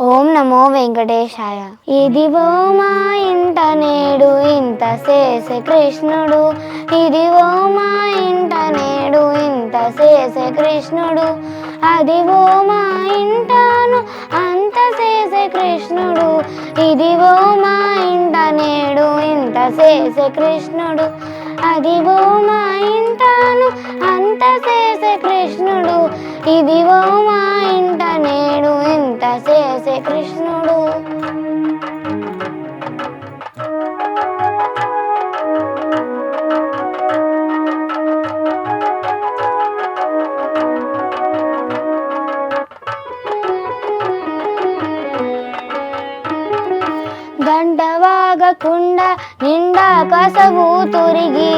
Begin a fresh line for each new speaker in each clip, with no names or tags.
ఓం నమో వెంకటేశాయ. ఇదిగో మా ఇంట నేడు ఇంత చేసే కృష్ణుడు, ఇదిగో మా ఇంట నేడు ఇంత చేసే కృష్ణుడు, అదిగో మా ఇంటను అంత చేసే కృష్ణుడు, ఇదిగో మా ఇంట నేడు ఇంత చేసే కృష్ణుడు, అదిగో మా ఇంటను అంత చేసే కృష్ణుడు, ఇదిగో మా ఇంట నేడు ఇంత చేసే కృష్ణుడు. గంట వాగకుండా నిండా కసవు తురిగి,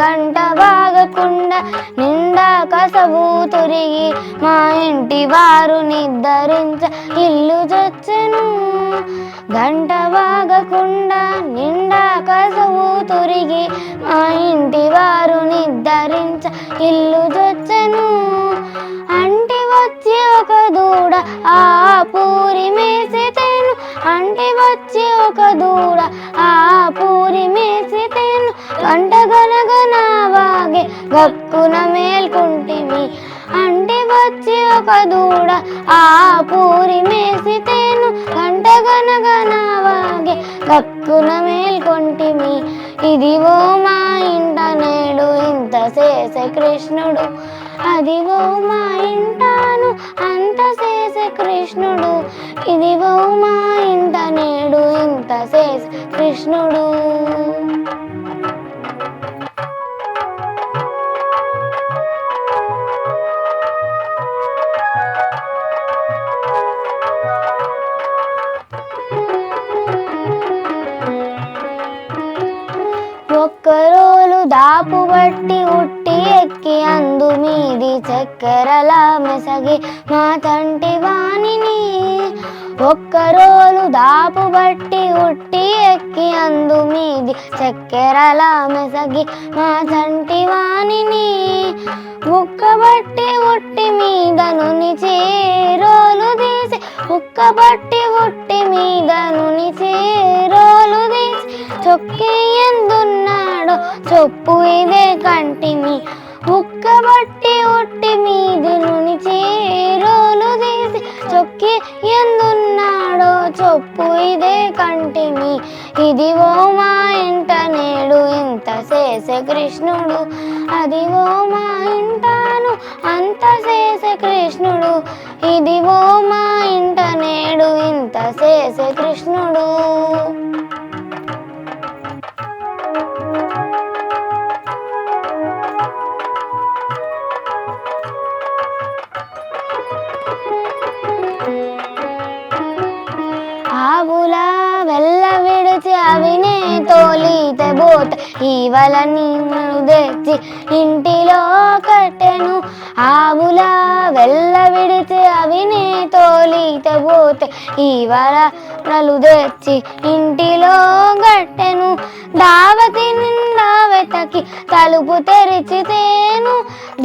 గంట వాగకుండా నిండా కసవు తురిగి, మా ఇంటి వారు నిద్రించ ఇల్లు చొచ్చెను. గంట వాగకుండా నిండా కసవు తురిగి, మా ఇంటి వారు నిద్రించ ఇల్లు చొచ్చెను. అంటి వచ్చి ఒక దూడ ఆ పూరి మేసితేను, అంటి వచ్చి ఒక దూడ ఆ పూరి మేసితేను, గంట గనగన వాగే గక్కున మేల్కుంటిమి. అంటి వచ్చి ఒక దూడ ఆ పూరి మేసితేను, గంట గనగన వాగే గక్కున మేల్కొంటిమి. ఇదిగో మా ఇంట నేడు ఇంత చేసే కృష్ణుడు, అదిగో మా ఇంటను అంత చేసే కృష్ణుడు, ఇదిగో మా ఇంట నేడు ఇంత చేసే కృష్ణుడు. ఒక్కరోలు దాపు బట్టి ఉట్టి ఎక్కి అందు మీది చక్కెరలా మెసగి మా తంటి వాణిని, ఒక్కరోలు దాపు బట్టి ఉట్టి ఎక్కి అందు మీది చక్కెరలా మెసగి మా తంటి వాణిని, ఉక్కబట్టి ఉట్టి మీద నునిచి రోలు తీసి, ఉక్కబట్టి ఉట్టి మీద నునిచి రోలు తీసి, చొక్కి ఎందున్నాడో చొప్పు ఇదే కంటిమి. ఉక్కబట్టి ఉట్టి మీద నునిచి రోలు తీసి, చొక్కి ఎందున్నాడో చొప్పు ఇదే కంటిమి. ఇదిగో మా ఇంట నేడు ఇంత చేసే కృష్ణుడు, అదిగో మా ఇంటను అంత చేసే కృష్ణుడు, ఇదిగో మా ఇంట నేడు ఇంత చేసే కృష్ణుడు. ఆవుల వెళ్ళ విడిచి అవినే తోలితే పోతే ఈవల నీళ్ళు తెచ్చి ఇంటిలో కట్టెను. ఆవుల వెళ్ళ విడిచి అవినే తోలితే పోతే ఈవల నలు తెచ్చి ఇంటిలో కట్టెను. దావతి నిండా వెతకి తలుపు తెరిచితేను,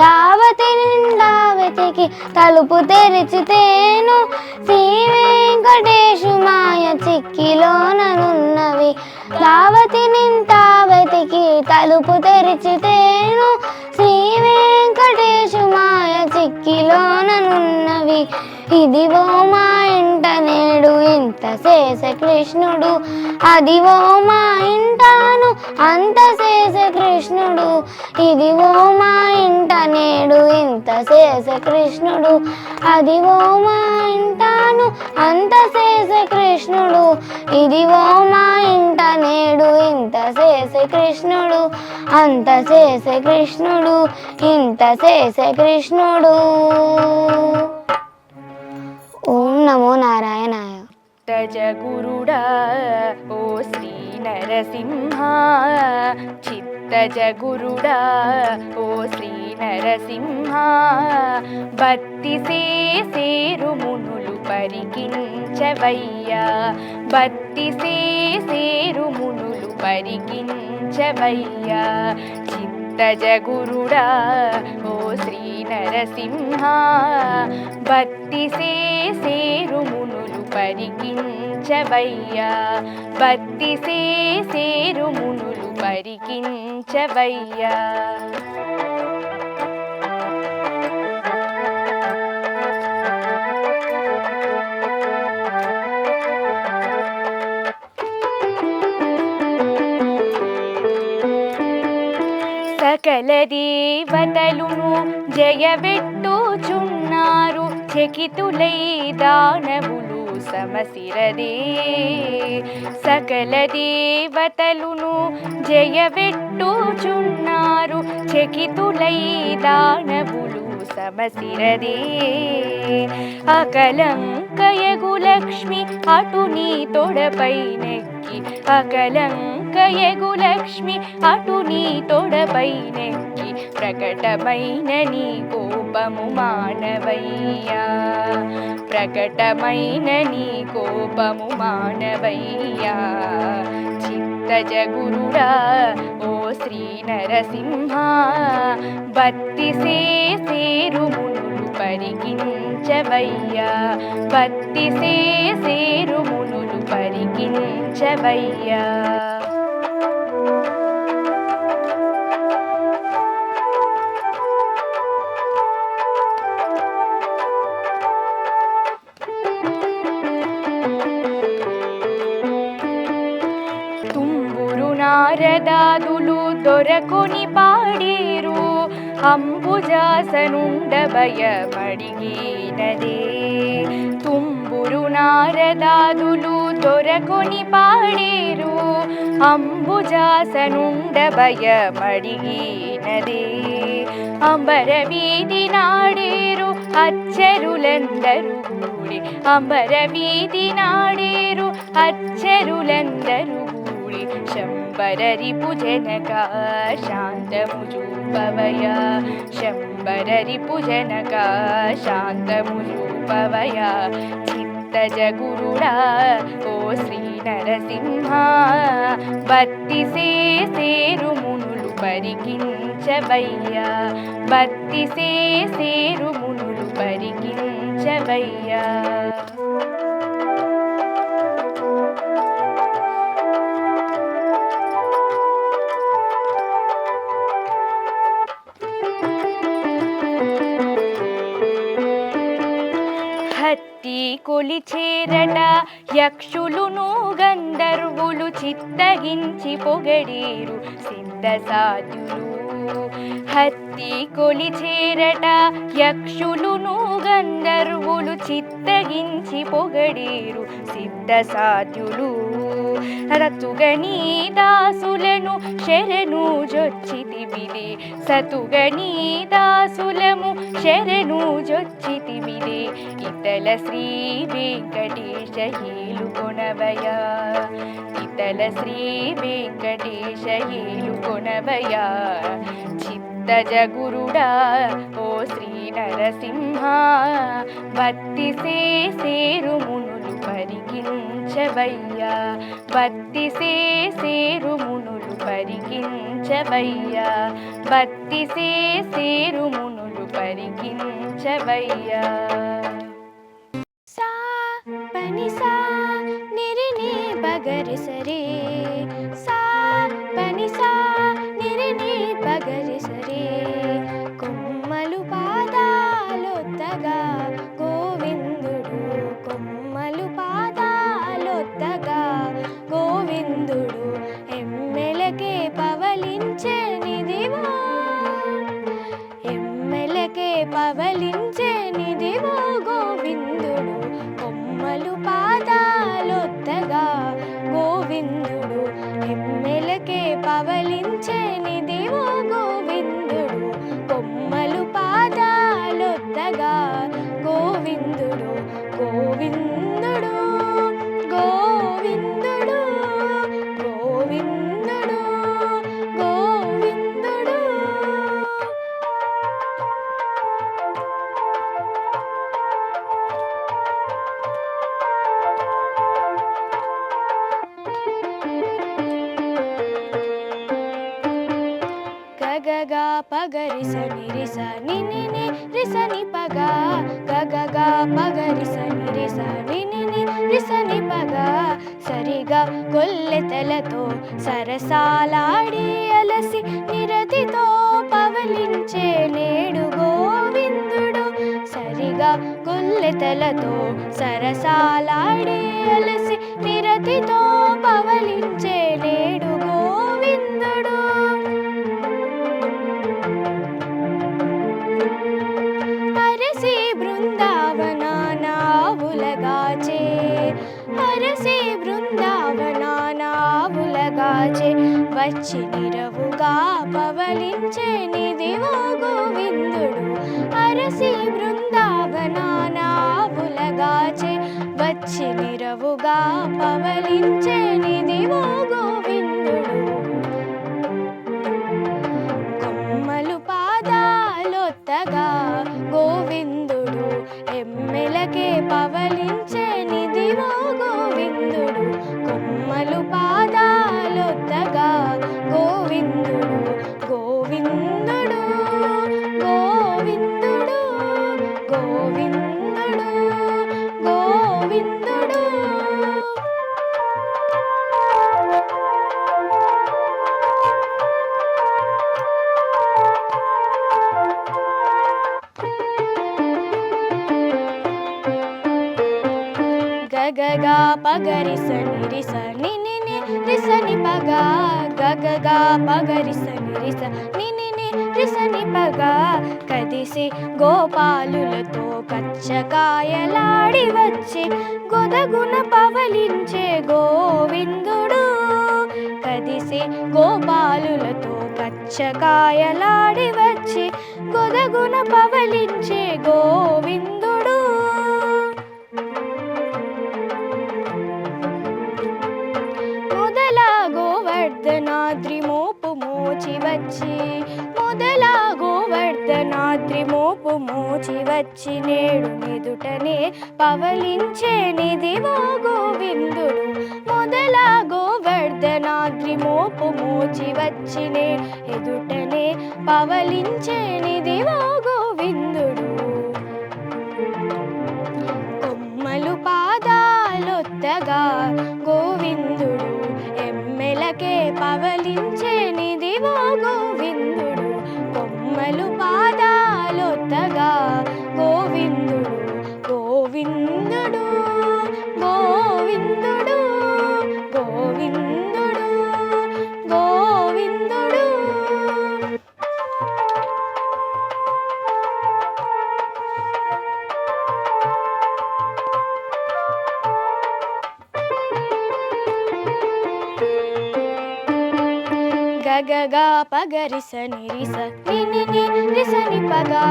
దావతి నిండా వెతికి తలుపు తెరిచితేను, శ్రీ వెంకటేశు మాయ చిక్కిలోననున్నవి. దావతి నిండా వెతికి తలుపు తెరిచితేను, శ్రీ వెంకటేశు మాయ చిక్కిలోననున్నవి. ఇదిగో మా ఇంట నేడు ఇంత చేసే కృష్ణుడు, అదిగో మా ఇంటను అంత చేసే కృష్ణుడు, ఇదిగో మా ఇంట నేడు ఇంత చేసే కృష్ణుడు, అదిగో మా ఇంటను అంత చేసే కృష్ణుడు, ఇదిగో మా ఇంట నేడు ఇంత చేసే కృష్ణుడు, అంత చేసే కృష్ణుడు, ఇంత చేసే కృష్ణుడు. ఓం నమో నారాయణాయ.
చిత్తజగురుడా ఓ శ్రీ నరసింహ, చిత్తజగురుడా ఓ శ్రీ నరసింహ, భక్తి సేరు మునులు పరికించవయ్యా, భక్తి సేరు మునులు పరికించవయ్యా. చిత్తజగురుడా ఓ శ్రీ నరసింహ, భక్తి సేరు మునులు పరికించవయ్యా భక్తి సేరు మునులు పరికించవయ్యా. సకల దేవతలును జయబెట్టుచున్నారు చకితులై దానవులు సమసిరదే. సకల దేవతలును జయబెట్టుచున్నారు చకితులై దానవులు సమసిరదే. అకలంకయగు లక్ష్మి అటు నీ తొడపై నెక్కి అకలంకయగు లక్ష్మి అటు నీ తొడపై నెక్కి ప్రకటమైన నీ కోపము మానవయ్యా ప్రకటమైన నీ కోపము మానవయ్యా. చిత్తజగురుడా ఓ శ్రీ నరసింహ భక్తి సేరు మునులు పరికించవయ్యా భక్తి సేరు మునులు పరికించవయ్యా. నారదాదులు దొరకొని పాడేరు అంబుజాసనుండ భయమడిగినదే. తుంబురు నారదాదులు దొరకొని పాడేరు అంబుజాసనుండ భయమడిగినదే. అంబర వీధి నాడేరు అచ్చరులందరూ కూడి అంబర వీధి నాడేరు అచ్చరులందరూ కూడి శంబరరిపు జనక శాంతము చూపవయా శంబరరిపు జనక శాంతము చూపవయా. చిత్తజగురుడా ఓ శ్రీ నరసింహ భక్తి సేరు మునులు పరికించవయ్యా భక్తి సేరు మునులు పరికించవయ్యా. హత్తి కొలిచేరట యక్షులును గంధర్వులు చిత్తగించి పొగడేరు సిద్ధసాధ్యులు. హత్తి కొలిచేరట యక్షులును గంధర్వులు చిత్తగించి పొగడేరు సిద్ధసాధ్యులు. రతుగనీ దాసులను శరణు జొచ్చితివిదే సతుగనీ దాసులము శరణు జొచ్చితివిదే. ఇతల శ్రీ వెంకటేశ ఏలుకొనవయా ఇతల శ్రీ వెంకటేశ ఏలుకొనవయా. చిత్తజగురుడా ఓ శ్రీ నరసింహ భక్తి సేరు మునులు పరికించవయ్యా భక్తి సేరు మునులు పరికించవయ్యా భక్తి సేరు మునులు పరికించవయ్యా.
సా పని సా నిరి ని బగరి సరే సా పని సా నిరి ని బగరి సరే. కొమ్మలు పాదాలొత్తగా గోవిందుడు కొమ్మలు పాదాలొత్తగా గోవిందుడు. ఎమ్మెలకే పవలించే నిదివో ఎమ్మెలకే పవలించే నిదివో గోవిందుడు. కొమ్మలు పాదాలొత్తగా గోవిందుడు ఎమ్మెలకే పవలించే నిదివో గోవిందుడు. కొమ్మలు పాదాలొత్తగా గోవిందుడు గోవిందుడు గోవిందుడు గోవిందుడు గోవిందుడు. గగగా పగరిస నిరిస నిని రిస ని పగా గగగా పగరిస నిరిస నిని సరిగా గొల్లెతలతో సరసాలాడి అలసి నిరతితో పవలించే నేడు గోవిందుడు. సరిగా గొల్లెతలతో సరసాలాడి అలసి నిరతితో పవలించే నేడు గోవిందుడు. అరసి బృందావనానావులగాచే అరసి బృందావనానావులగాచే వచ్చి నిరవుగా పవలించే నిదివో గోవిందుడు. అరసి బృందావనానావులగాచే వచ్చి నిరవుగా పవలించే నిదివో గోవిందుడు. కొమ్మలు పాదాలొత్తగా గోవిందుడు ఎమ్మెలకే పవలించే నిదివో గోవిందుడు. కొమ్మలు పాదాలొత్తగా గోవిందుడు గోవిందుడు గోవిందుడు గోవిందుడు గోవిందుడు. గగగా పగరిస నిరిస నిని రిసని పగా గగగా పగరిస నిరిస నిని రిసని పగా కదిసి గోపాలులతో కచ్చకాయలాడి వచ్చి గొదగున పవలించే గోవిందుడు. కదిసి గోపాలులతో కచ్చకాయలాడి వచ్చి గొదగున పవలించే గోవిందుడు. మొదలా గోవర్ధనాద్రి మోపు మోచి వచ్చి మొదలా గోవర్ధనాద్రి మోపు మోచి వచ్చి నేడు నిదుటనే పవలించే నిదివో గోవిందుడు. మొదలా గోవర్ధనాద్రి మోపు మోచి వచ్చి ఎదుటనే పవలించే నిదివో గోవిందుడు. కొమ్మలు పాదాలొత్తగా గోవిందుడు ఎమ్మెలకే పవలించే నిదివో గోవిందుడు. కొమ్మలు పాదాలొత్తగా గోవిందుడు గోవిందుడు గోవిందుడు గోవిందుడు గోవిందుడు. గగగా పగరిస నిరిస నిని రిసని పగా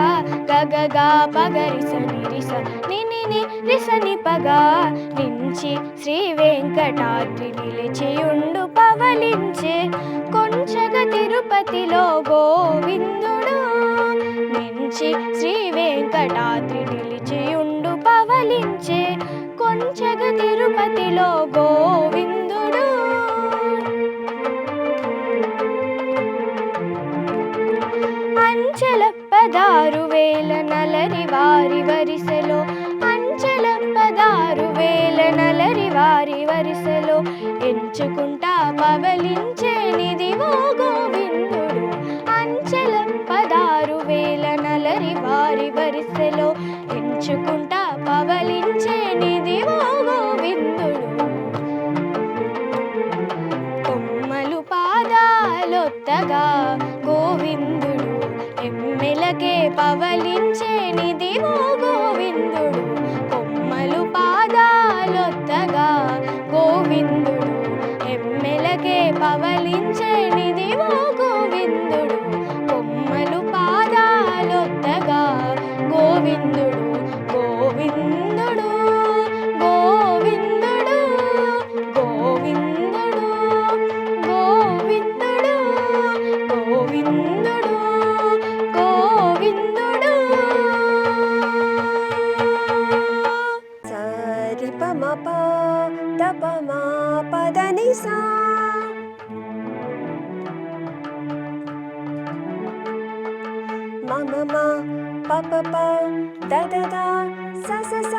గగగా పగరిస నిరిస నిని రిసని పగా నించి శ్రీ వెంకటాద్రి నిలిచియుండు పవలించే కొంచగ తిరుపతిలో గోవిందుడు. నించి శ్రీ వెంకటాద్రి నిలిచియుండు పవలించే కొంచగ తిరుపతిలో గోవిందుడు. అంచెల 16,000 నలరి వారి వరిసెలో అంచెల 16,000 నలరి వారి వరిసెలో ఎంచుకుంటా పవలించే నిదివో గోవిందుడు. అంచెల 16,000 నలరి వారి వరిసెలో ఎంచుకుంటా పవలించే నిదివో గోవిందుడు. కొమ్మలు పాదాలొత్తగా గోవిందుడు ఎమ్మెలకే పవలించే నిదివో గోవిందుడు. కొమ్మలు పాదాలొత్తగా గోవిందుడు ఎమ్మెలకే పవలించే నిదివో గోవిందుడు. కొమ్మలు పాదాలొత్తగా గోవిందుడు గోవిందుడు గోవిందుడు గోవిందుడు గోవిందుడు గోవిందుడు గోవిందుడు.
సరి పమ ప దప మా పద ని సా మమ మ ప ప ప ద ద ద స స స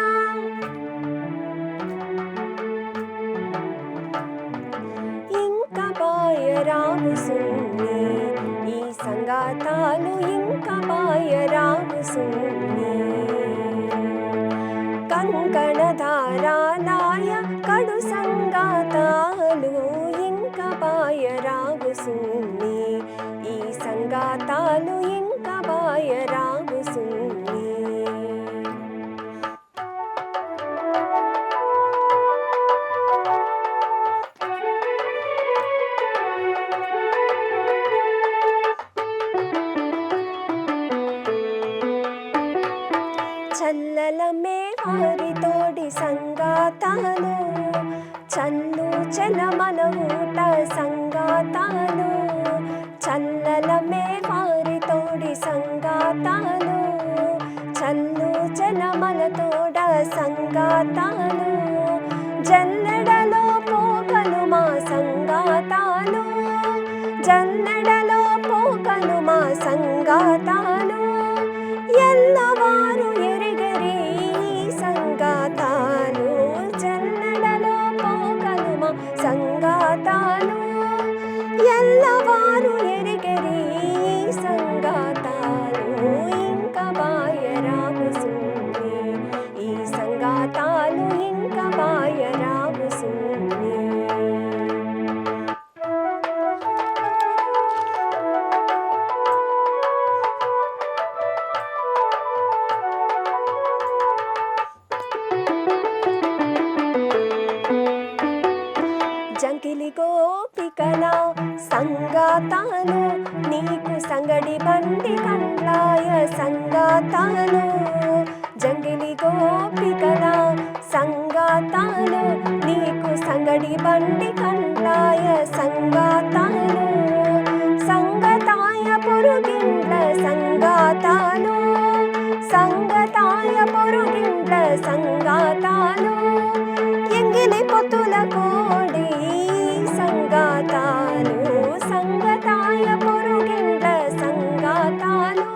రావు సున్ని ఈ సంగాతాలు ఇంక బాయరావు సున్ని కంకణధారాలాయ కడు సంగాతాలు ఇంక బాయరావు సున్ని ఈ సంగాతాలు ఇంక బాయరావు సున్ని చల్లలమే వారితోడి సంగాతాలు చల్లు చలమల ఊట సంగాతాలు చల్లలమే వారితోడి సంగాతాలు చల్లు చలమల తోడ సంగాతాలు జల్లెడలో పోకలు మా సంగాతాలు జల్లెడలో పోకలు మా సంగాతాలు ఎల్లవారు ఎరిగరి సంగాతాలు జల్లెడలో పోకలు మా సంగాతాలు ఎల్లవారు ఎరిగరి సంగాతాలు ఇంక బాయరావు సున్ని ఈ సంగాతాలు ఇంక బాయరావు సున్ని జంగిలి గోపికల సంగాతాలు నీకు సంగడి బండి కండ్లాయ సంగాతాలు జంగిలి గోపికల సంగాతాలు నీకు సంగడి బండి కండ్లాయ సంగాతాలు సంగతాయ పొరుగిండ్ల సంగాతాలు సంగతాయ పొరుగిండ్ల సంగాతాలు ఎంగిలి పొత్తుల కోడి సంగాతాలు సంగతాయ పొరుగిండ్ల సంగాతాలు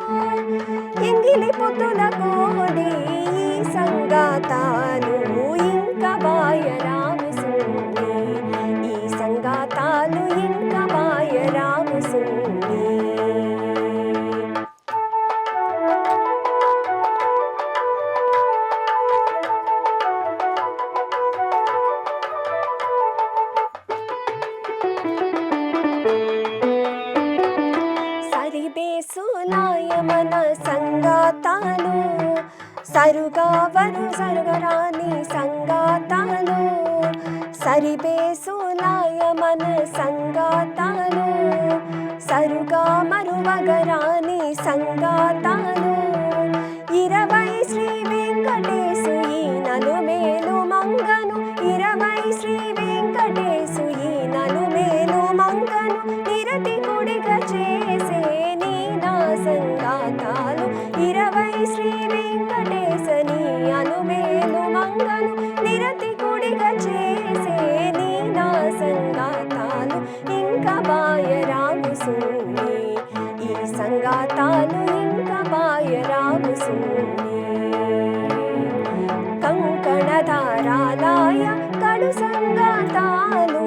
ఎంగిలి పొత్తుల కోడి సంగాతాలు ఇంక బాయరావు సున్ని ఈ సంగాతాలు ఇంక బాయరావు సున్ని సరిబేసులాయమన సంగాతాలు సరుగావరు సరుగరాని సంగాతాలు సరిబేసులాయమన సంగాతాలు సరుగా మరువగరాని సంగాతాలు 20 శ్రీ వెంకటేశు ఈ నలుమేలు మంగను 20 శ్రీ వెంకటేశు ఈ నలుమేలు మంగను నిరతి కొడిగా చేసే నీ నా సంగాతాలు 20 శ్రీ వెంకటేశని అనుమేలు మంగను నిరతి కొడిగా చేసే నీ నా సంగాతాలు ఇంక బాయరావు సున్ని ఈ సంగాతాలు ఇంక బాయరావు సున్ని కంకణధారాలాయ కడు సంగాతాలు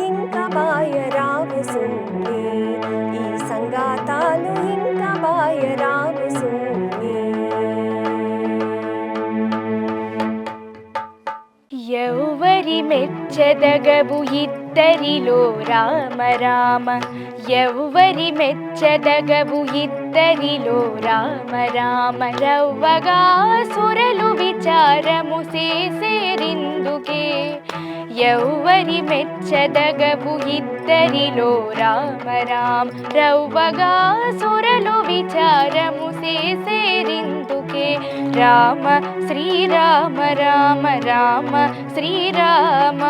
ఇంక బాయరావు సున్ని ఈ సంగాతాలు ఇంక బాయరావు సున్ని
ఎవ్వరి మెచ్చదగవు ఇద్దరిలో రామ రామ ఎవ్వరి మెచ్చదగవు ఇద్దరిలో రామ రామ రవ్వగా సురలు విచారము చేసేరిందుకే ఎవ్వరి మెచ్చదగవు ఇద్దరిలో రామ రామ రవ్వగా సురలు విచారము చేసేరిందుకే రామ శ్రీరామ రామ రామ శ్రీరామ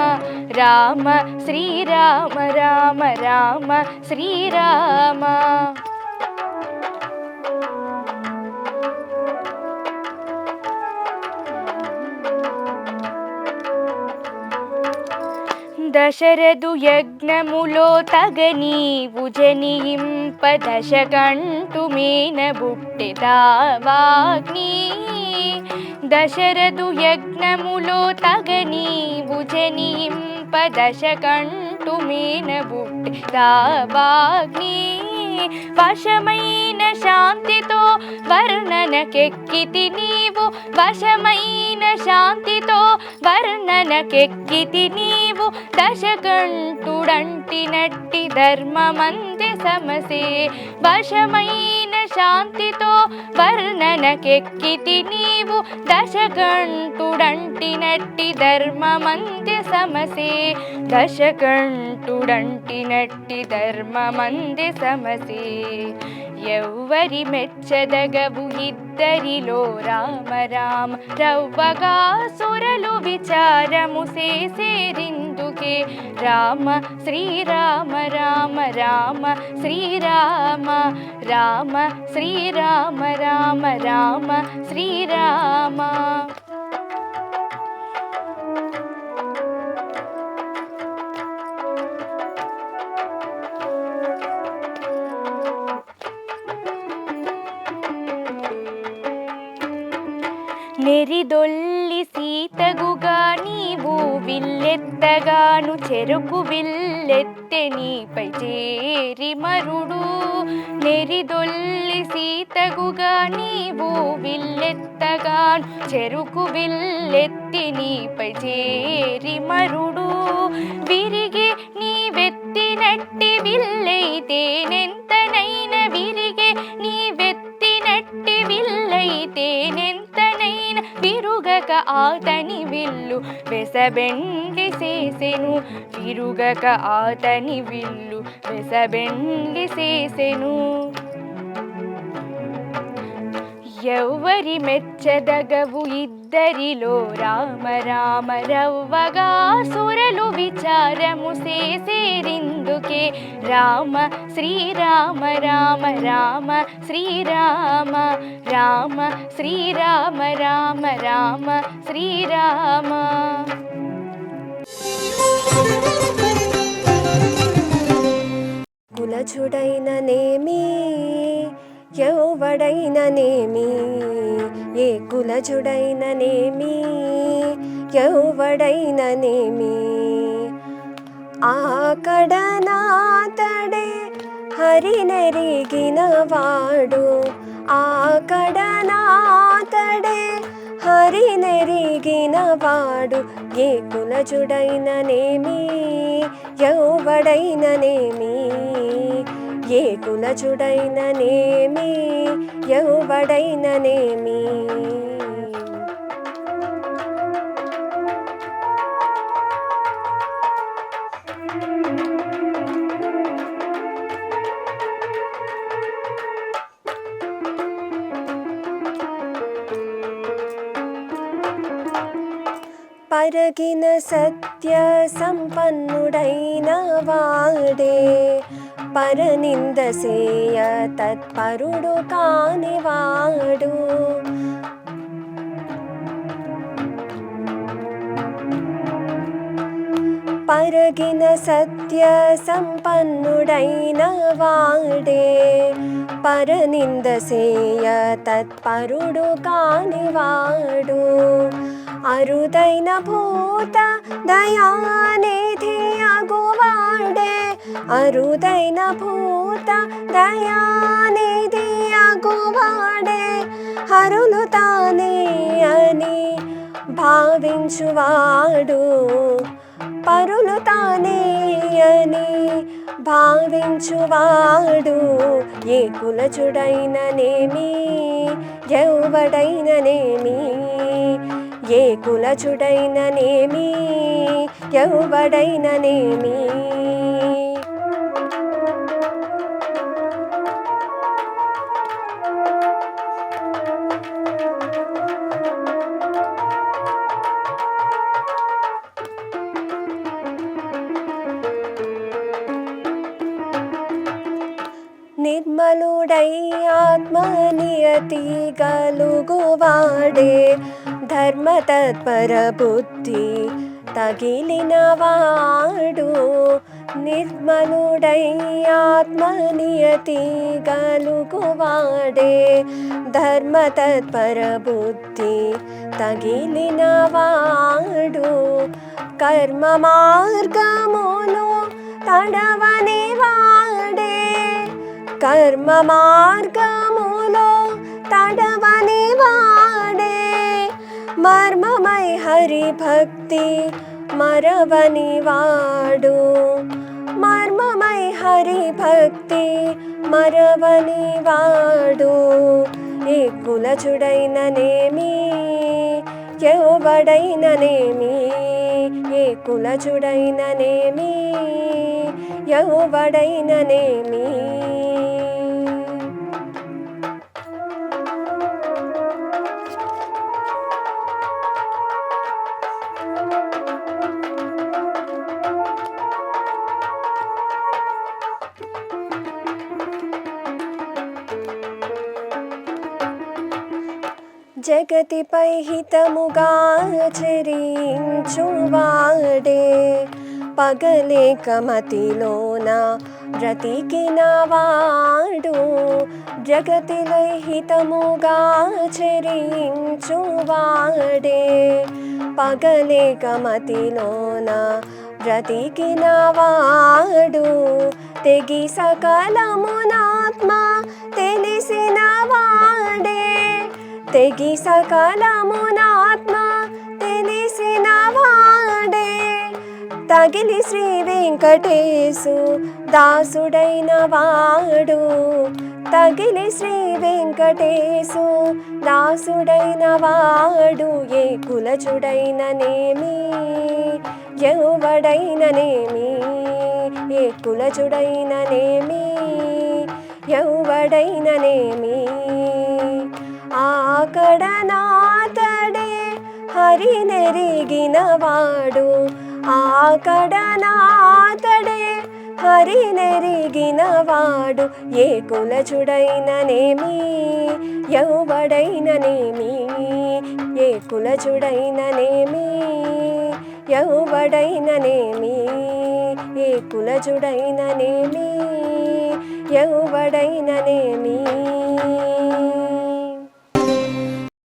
రామ శ్రీరామ రామ రామ శ్రీరామ దశరథు యజ్ఞములో తగనీవు జనింప దశకంటు మీన బుట్టెదావాగ్ని దశరథు యజ్ఞములో తగనీవు జనింప దశకంటు మీనబుట్టి దావాగ్ని వశమైన శాంతితో వర్ణనకెక్కితి నీవు వశమైన శాంతితో వర్ణనకెక్కితి నీవు దశకంఠుడంటినట్టి ధర్మమంది సమసే వశమైన శాంతితో వర్ణనకెక్కితి నీవు దశకంఠుడంటినట్టి ధర్మమంది సమసే దశకంఠుడంటినట్టి ధర్మమంది సమసే ఎవ్వరి మెచ్చదగవు ఇద్దరిలో రామ రామ రవ్వగా సురలు విచారము చేసేరిందుకే రామ శ్రీరామ రామ రామ శ్రీరామ రామ శ్రీరామ రామ రామ శ్రీరామ నెరిదొల్లి సీతగుగా నీవు విల్లెత్తగాను చెరుకు విల్లెత్తె నీపై చేరి మరుడు నెరిదొల్లి సీతగుగా నీవు విల్లెత్తగాను చెరుకు విల్లెత్తి నీపై చేరి మరుడు విరిగి నీవెత్తినట్టి విల్లైతేనెంతనైన విరిగి నీవెత్తినట్టి విల్లైతేనెంతనైన విరుగక ఆతని విల్లు వెసబెండి చేసెను విరుగక ఆతని విల్లు వెసబెండి చేసెను ఎవ్వరి మెచ్చదగవు ఇద్దరిలో రామ రామ రవ్వగా సురలు విచారము చేసేరిందుకే రామ శ్రీరామ రామ రామ శ్రీరామ రామ శ్రీరామ రామ రామ శ్రీరామ
కులచుడైననేమి యౌవడైననేమి ఏ కులచుడైననేమి యౌవడైననేమి ఆకడనాతడే హరినెరిగినవాడు ఆకడనాతడే హరినెరిగినవాడు ఏ కులచుడైననేమి యౌవడైననేమి ఏ కులచుడైననేమి యౌవడైననేమి పరగిన సత్య సంపన్నుడైన వాడే పరనింద సేయ తత్పరుడు కానివాడు పరగిన సత్య సంపన్నుడైన వాడే పరనింద సేయ తత్పరుడు కానివాడు అరుదైన భూత దయానిధి అగువాడే అరుదైన భూత దయానిధి అగువాడే హరులు తానే అని భావించువాడు పరులు తానే అని భావించువాడు ఏ కులచుడైననేమి యౌవడైననేమి ఏ కులచుడైననేమి యౌవడైననేమి నిర్మలుడై ఆత్మనియతి గలుగువాడే ధర్మతత్పర బుద్ధి తగిలినవాడు నిర్మలుడై ఆత్మనియతి గలుగువాడే ధర్మతత్పర బుద్ధి తగిలినవాడు కర్మ మార్గములో తడవని వాడే, కర్మ మార్గములో తడవని వాడే, మర్మమై హరి భక్తి మరవని వాడు, మర్మమై హరి భక్తి మరవని వాడు. ఏ కులచుడైననేమి ఎవడైననేమి, ఏ కులచుడైననేమి ఎవడైననేమి. జగతిపై హితముగా చరించువాడే, పగలేక మతిలోన బ్రతికిన వాడు, జగతిలో హితముగా చరించువాడే, పగలేక మతిలోన బ్రతికిన వాడు, తెగి సకలమునాత్మ తెలిసిన వాడే, తెగి సకలమునాత్మ తెలిసిన వాడే, తగిలి శ్రీ వెంకటేశు దాసుడైన వాడు, తగిలి శ్రీ వెంకటేశు దాసుడైన వాడు. ఏ కులచుడైననేమి ఎవడైననేమి, ఏ కులచుడైననేమి ఎవడైననేమి. ఆకడనాతడే హరినెరిగిన వాడు, ఆకడనాతడే హరినెరిగిన వాడు. ఏ కులచుడైననేమి ఎవడైననేమి, ఏ కులచుడైననేమి ఎవడైననేమి, ఏ కులచుడైననేమి ఎవడైననేమి.